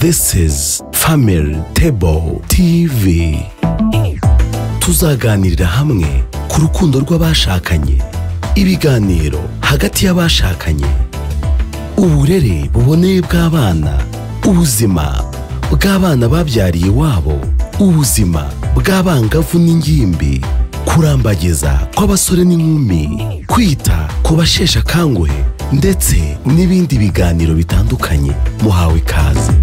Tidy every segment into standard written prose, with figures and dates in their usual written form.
This is Family Table TV. Tuzaganirira hamwe ku rukundo rw'abashakanye, ibiganiro hagati y'abashakanye, uburere buboneye bw'abana, ubuzima bw'abana babyariye iwabo, ubuzima bw'abangavu n'ingimbi, kurambagiza kw'abasore n'inkumi, kwita ku basheshe akanguhe ndetse n'ibindi biganiro bitandukanye. Muhawe ikaze.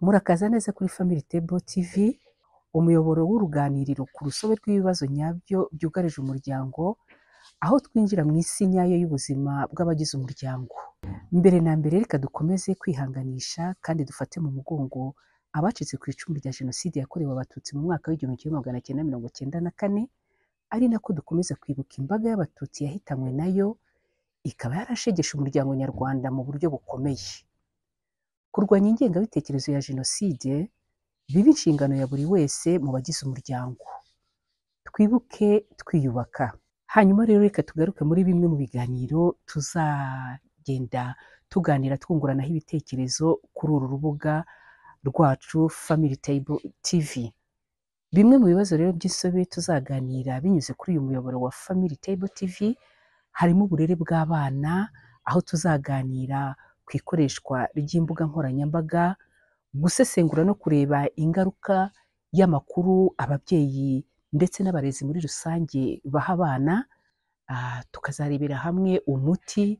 Murakaza neza kuri Family Table TV, umuyoboro w'uruganiriro ku rusobe rw'ibibazo nyabyo byugarije umuryango, aho twinjira mu isi nyayo y'ubuzima bw'abagize umuryango. Mbere na mbere reka dukomeze kwihanganisha kandi dufate mu mugongo abacitse ku icumu rya Jenoside yakorewe Abatutsi mu mwaka w'1994, ari nako dukomeza kwibuka imbaga y'Abatutsi yahitanywe nayo, ikaba yarashegeshe umuryango nyarwanda mu buryo bukomeye. Kurwanya ingengabitekerezo ya Jenoside biba inshingano ya buri wese mu bagize umuryango. Twibuke twiyubaka. Hanyuma rero reka tugaruke muri bimwe mu biganiro tuzagenda tuganira twunguranaho ibitekerezo kuri uru rubuga rwacu Family Table TV. Bimwe mu bibazo rero by'insobe tuzaganira binyuze kuri uyu muyoboro wa Family Table TV harimo uburere bw'abana, aho tuzaganira ku ikoreshwa ry'imbuga nkoranyambaga, gusesengura no kureba ingaruka y'amakuru ababyeyi ndetse n'abarezi muri rusange baha abana. Tukazarebera hamwe umuti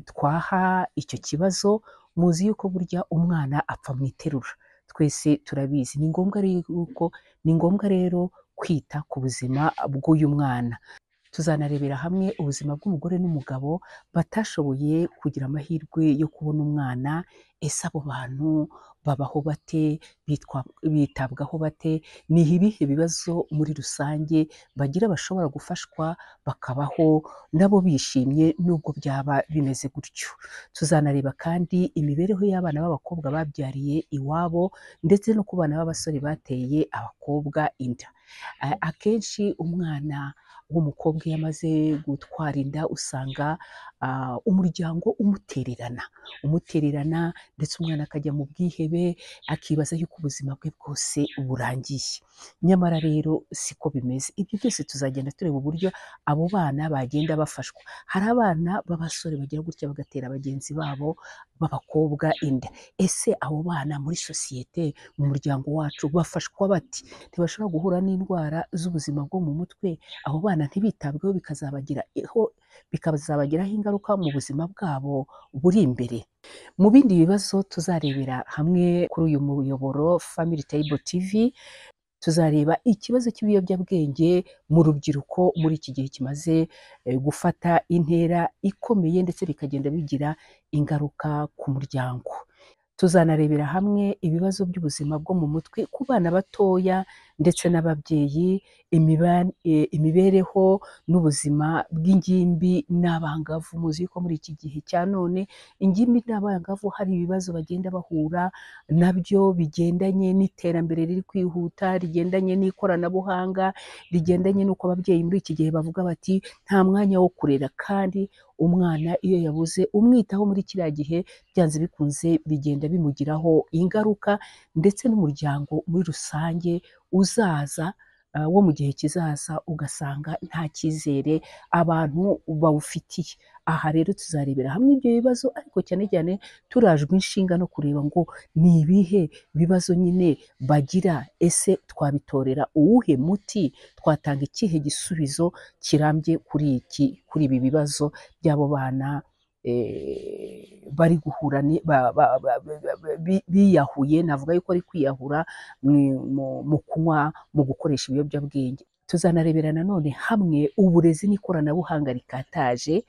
twaha icyo kibazo. Muzi yuko burya umwana apfa mu iterura, twese turabizi. Ni ngombwa rero kwita ku buzima bw'uyu mwana. Tuzanarebera hamwe ubuzima bw'umugore n'umugabo batashoboye kugira amahirwe yo kubona umwana. Ese abo bantu babaho bate? Bitabwaho bate? Ni ibihe bibazo muri rusange bagira bashobora gufashwa bakabaho nabo bishimye nubwo byaba bimeze gutyo? Tuzanareba kandi imibereho y'abana b'abakobwa babyariye iwabo ndetse no ku bana b'abasore bateye abakobwa inda. Akenshi umwana w'umukobwa iyo amaze gutwara inda usanga umuryango umutererana ndetse umwana akajya mu bwihebe, akibaza yuko ubuzima bwe bwose burangiye. Nyamara rero siko bimeze. Ibyo byose tuzagenda tureba uburyo abo bana bagenda bafashwa. Hari abana b'abasore bagira gutya bagatera bagenzi babo b'abakobwa inda. Ese abo bana muri sosiyete, mu muryango wacu bafashwa bati? Ntibashobora guhura n'indwara z'ubuzima bwo mu mutwe? Abo bana ntibitabweho bikazabagiraho ingaruka mu buzima bwabo buri imbere? Mu bindi bibazo tuzarebera hamwe kuri uyu muyoboro Family Table TV, tuzareba ikibazo cy'ibiyobyabwenge mu rubyiruko muri iki gihe kimaze gufata intera ikomeye ndetse bikagenda bigira ingaruka ku muryango. Tuzanarebera hamwe ibibazo by'ubuzima bwo mu mutwe ku bana batoya ndetse n'ababyeyi, imibereho n'ubuzima bw'ingimbi n'abangavu. Muzi ko muri iki gihe cya none ingimbi n'abangavu hari ibibazo bagenda bahura nabyo bigendanye n'iterambere riri kwihuta, rigendanye n'ikoranabuhanga, rigendanye n'uko ababyeyi muri iki gihe bavuga bati nta mwanya wo kurera, kandi umwana iyo yabuze umwitaho muri kiriya gihe byanze bikunze bigenda bimugiraho ingaruka, ndetse n'umuryango muri rusange uzaza wo mu gihe kizaza ugasanga nta cyizere abantu bawufitiye. Aha rero tuzarebera hamwe ibyo bibazo, ariko cyane cyane turajwe inshinga no kureba ngo ni ibihe bibazo nyine bagira. Ese twabitorera uwuhe muti? Twatanga ikihe gisubizo kirambye kuri ibi bibazo by'abo bana bari guhura biyahuye? Navuga yuko ari kwiyahura mu kunywa, mu gukoresha ibiyobyabwenge. Tuzanarebera nanone hamwe uburezi n'ikoranabuhanga rikataje,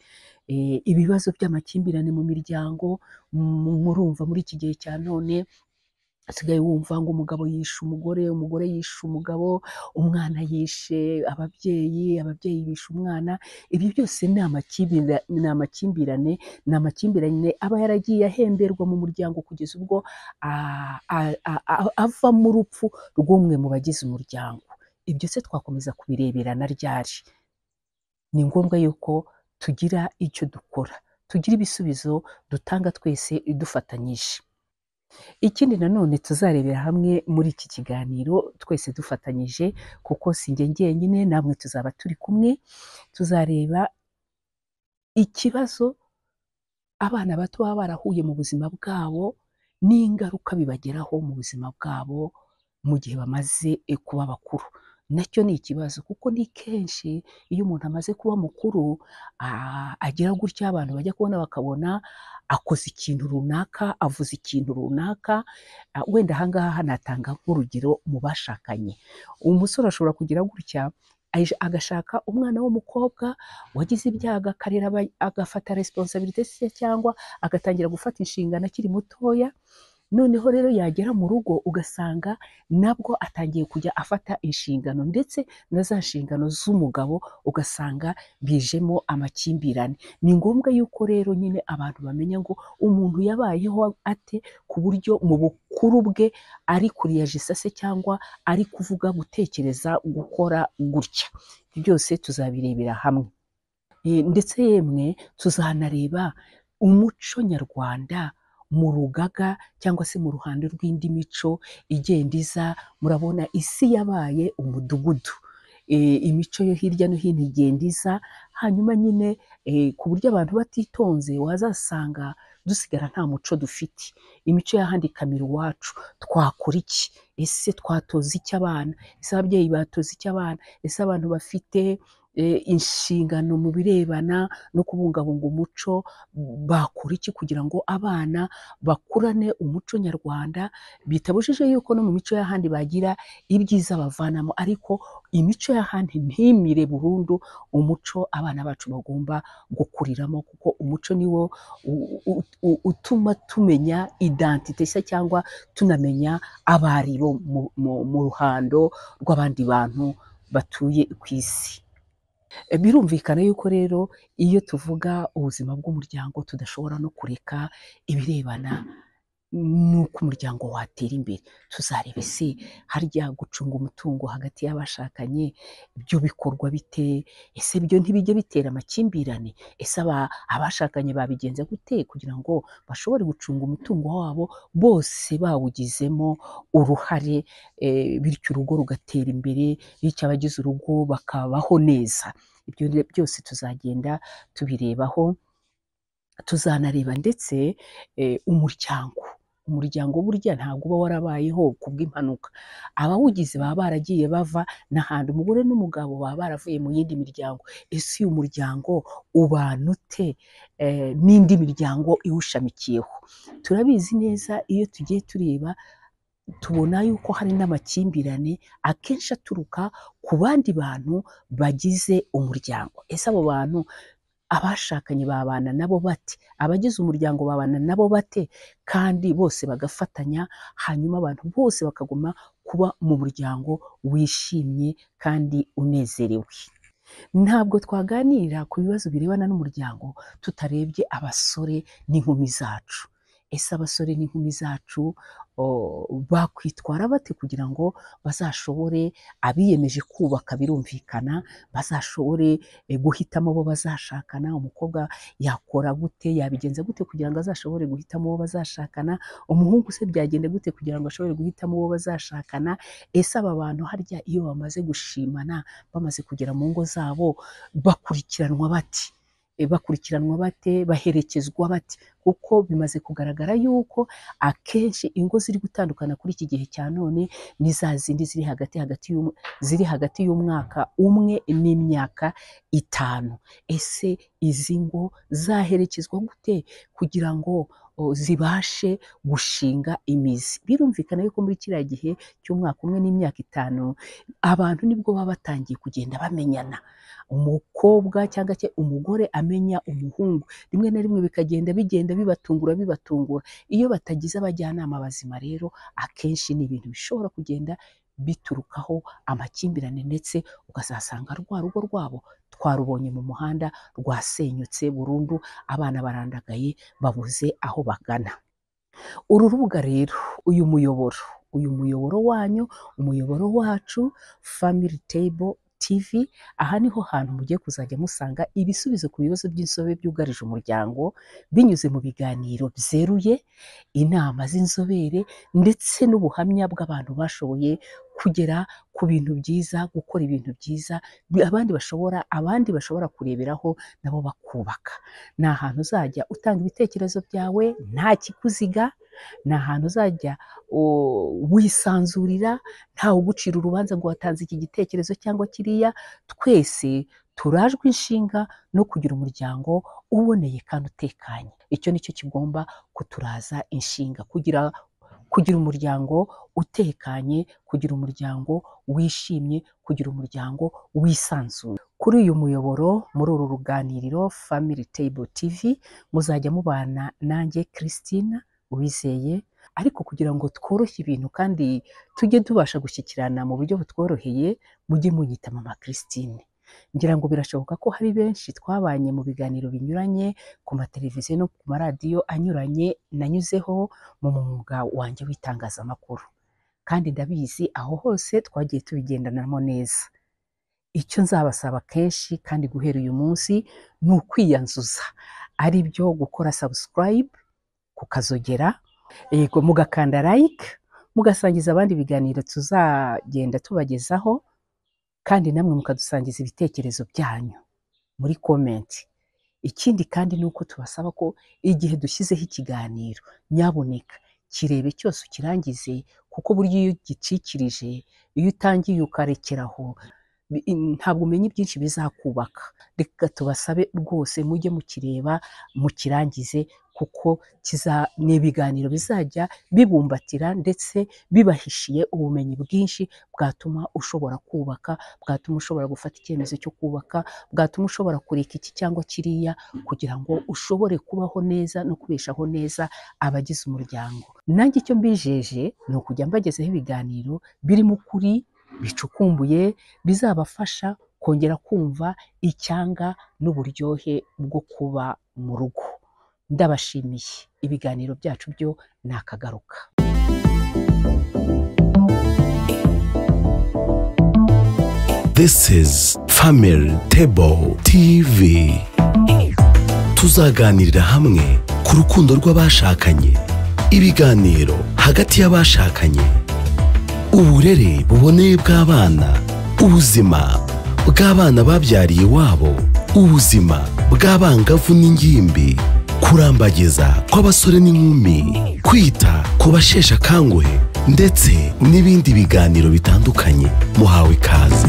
ibibazo by'amakimbirane mu miryango. Murumva muri iki gihe cya none asigaye wumva ngo umugabo yishe umugore, umugore yishe umugabo, umwana yishe ababyeyi, ababyeyi bishe umwana. Ibi byose ni amakimbirane aba yaragiye ahemberwa mu muryango kugeza ubwo avamo urupfu rw'umwe mu bagize umuryango. Ibyo se twakomeza kubireberana ryari? Ni ngombwa yuko tugira icyo dukora. tugire ibisubizo dutanga twese dufatanyije. Ikindi nanone tuzarebera hamwe muri iki kiganiro twese dufatanyije, kuko si njye njyenyine, namwe tuzaba turi kumwe, tuzareba ikibazo abana bato baba barahuye mu buzima bwabo n'ingaruka bibageraho mu buzima bwabo mu gihe bamaze kuba bakuru. Nacyo ni ikibazo, kuko ni kenshi iyo umuntu amaze kuba mukuru agira gutya, abantu bajya kubona bakabona akoze ikintu runaka, avuze ikintu runaka. Wenda aha ngaha natanga nk'urugero mu bashakanye. Umusore ashobora kugira gutya agashaka umwana w'umukobwa wagize ibyago, akarera agafata resiponsabirite se, cyangwa agatangira gufata inshingano akiri mutoya. Noneho rero yagera mu rugo ugasanga nabwo atangiye kujya afata inshingano, ndetse na za nshingano z'umugabo ugasanga bijemo amakimbirane. Ni ngombwa yuko rero nyine abantu bamenya ngo umuntu yabayeho ate, ku buryo mu bukuru bwe ari kuriyajisa se, cyangwa ari kuvuga, gutekereza, gukora gutya. Byose tuzabirebera hamwe. Ndetse yemwe tuzanareba umuco nyarwanda mu rugaga cyangwa se mu ruhando rw'indi mico igenda iza. Murabona isi yabaye umudugudu, imico yo hirya no hino igenda iza, hanyuma nyine ku buryo abantu batitonze wazasanga dusigara nta muco dufite. Imico y'ahandi ikamira iwacu. Twakora iki? Ese twatoza iki abana? Ese ababyeyi batoza iki abana? Ese abantu bafite inshingano mu birebana no kubungabunga umuco bakora iki kugira ngo abana bakurane umuco nyarwanda? Bitabujije yuko no mu mico y'ahandi bagira ibyiza bavanamo, ariko imico y'ahandi ntimire burundu umuco abana bacu bagomba gukuriramo, kuko umuco niwo utuma tumenya identite se, cyangwa tunamenya abaribo mu ruhando rw'abandi bantu batuye ku isi. Birumvikana yuko rero iyo tuvuga ubuzima bw'umuryango tudashobora no kureka ibirebana n'uko umuryango watera imbere. Tuzareba ese harya gucunga umutungo hagati y'abashakanye byo bikorwa bite? Ese byo ntibijya bitera amakimbirane? Ese abashakanye babigenza gute kugira ngo bashobore gucunga umutungo wabo bose bawugizemo uruhare, bityo urugo rugatera imbere, bityo abagize urugo bakabaho neza? Ibyo byose tuzagenda tubirebaho. Tuzanareba ndetse umuryango burya ntabwo uba warabayeho kubw'impanuka. Abawugize baba baragiye bava n'ahandi. Umugore n'umugabo baba baravuye mu yindi miryango. Ese uyu muryango ubana ute n'indi miryango iwushamikiyeho? Turabizi neza iyo tugiye tureba, tubona yuko hari n'amakimbirane akenshi aturuka ku bandi bantu bagize umuryango. Ese abo bantu abashakanye babana nabo bate? Abagize umuryango babana nabo bate? Kandi bose bagafatanya, hanyuma abantu bose bakaguma kuba mu muryango wishimye kandi unezerewe. Ntabwo twaganira ku bibazo birebana n'umuryango tutarebye abasore n'inkumi zacu. Ese abasore n'inkumi zacu bakwitwara bate kugira ngo bazashobore, abiyemeje kubaka birumvikana, bazashobore guhitamo abo bazashakana? Umukobwa yakora gute, yabigenza gute kugira ngo azashobore guhitamo uwo bazashakana? Umuhungu se byagenda gute kugira ngo ashobore guhitamo uwo bazashakana? Ese aba bantu harya iyo bamaze gushimana, bamaze kugera mu ngo zabo, bakurikiranwa bate? Baherekezwa bate? Kuko bimaze kugaragara yuko akenshi ingo ziri gutandukana kuri iki gihe cya none ni za zindi ziri hagati y'umwaka umwe n'imyaka 5. Ese izi ngo zaherekezwa gute kugira ngo zibashe gushinga imizi? Birumvikana yuko muri kiriya gihe cy'umwaka umwe n'imyaka 5 abantu nibwo baba batangiye kugenda bamenyana. Umukobwa cyangwa se umugore amenya umuhungu, rimwe na rimwe bigenda bibatungura. Iyo batagize abajyanama bazima rero, akenshi ni ibintu bishobora kugenda biturukaho amakimbirane, ndetse ukazasanga rwa rugo rwabo twarubonye mu muhanda rwasenyutse burundu, abana barandagaye babuze aho bagana. Uru rubuga rero, uyu muyoboro wanyu, umuyoboro wacu Family Table TV. Aha niho hantu mugiye kuzajya musanga ibisubizo ku bibazo by'insobe byugarije umuryango binyuze mu biganiro byeruye, inama z'inzobere ndetse n'ubuhamya bw'abantu bashoboye kugera ku bintu byiza, gukora ibintu byiza abandi bashobora kureberaho nabo bakubaka. Ni ahantu uzajya utanga ibitekerezo byawe nta kikuziga, ni ahantu uzajya wisanzurira ntawe ugucira urubanza ngo watanze iki gitekerezo cyangwa kiriya. Twese turajwe inshinga no kugira umuryango uboneye kandi utekanye. Icyo nicyo kigomba kuturaza inshinga, kugira umuryango utekanye, kugira umuryango wishimye, kugira umuryango wisanzuye. Kuri uyu muyoboro, muri uru ruganiriro Family Table TV, muzajya mubana nanjye Christine Uwizeye, ariko kugira ngo tworoshye ibintu kandi tujye tubasha gushyikirana mu buryo butworoheye, mujye munyita Mama Christine. Ngira ngo birashoboka ko hari benshi twabanye mu biganiro binyuranye ku mateleviziyo no ku maradiyo anyuranye nanyuzeho mu mwuga wanjye w'itangazamakuru, kandi ndabizi aho hose twagiye tubigendanamo neza. Icyo nzabasaba kenshi kandi guhera uyu munsi ni ukwiyanzuza, ari byo gukora subscribe, kukazogera, mugakanda like, mugasangiza abandi ibiganiro tuzagenda tubagezaho, kandi namwe mukadusangiza ibitekerezo byanyu muri comment. Ikindi kandi ni uko tubasaba ko igihe dushyizeho ikiganiro nyaboneka kirebe cyose ukirangize, kuko buryo iyo gicikirije, iyo utangiye ukarekeraho, ntabwo umenya byinshi bizakubaka. Reka tubasabe rwose mujye mukireba mukirangize, kuko ni ibiganiro bizajya bibumbatira ndetse bibahishiye ubumenyi bwinshi bwatuma ushobora kubaka, bwatuma ushobora gufata icyemezo cyo kubaka, bwatuma ushobora kureka iki cyangwa kiriya, kugira ngo ushobore kubaho neza no kubeshaho neza abagize umuryango. Nanjye icyo mbijeje ni ukujya mbagezaho ibiganiro birimo ukuri, bicukumbuye, bizabafasha kongera kumva icyanga n'uburyohe bwo kuba mu rugo. Ndabashimiye. Ibiganiro byacu byo nakagaruka. This is Family Table TV. Tuzaganirira hamwe ku rukundo rw'abashakanye, ibiganiro hagati y'abashakanye, uburere buboneye bw'abana, ubuzima bw'abana babyariye iwabo, ubuzima bw'abangavu n'ingimbi, kurambagiza kw'abasore n'inkumi, kwita ku basheshe akanguhe ndetse n'ibindi biganiro bitandukanye. Muhawe ikaze.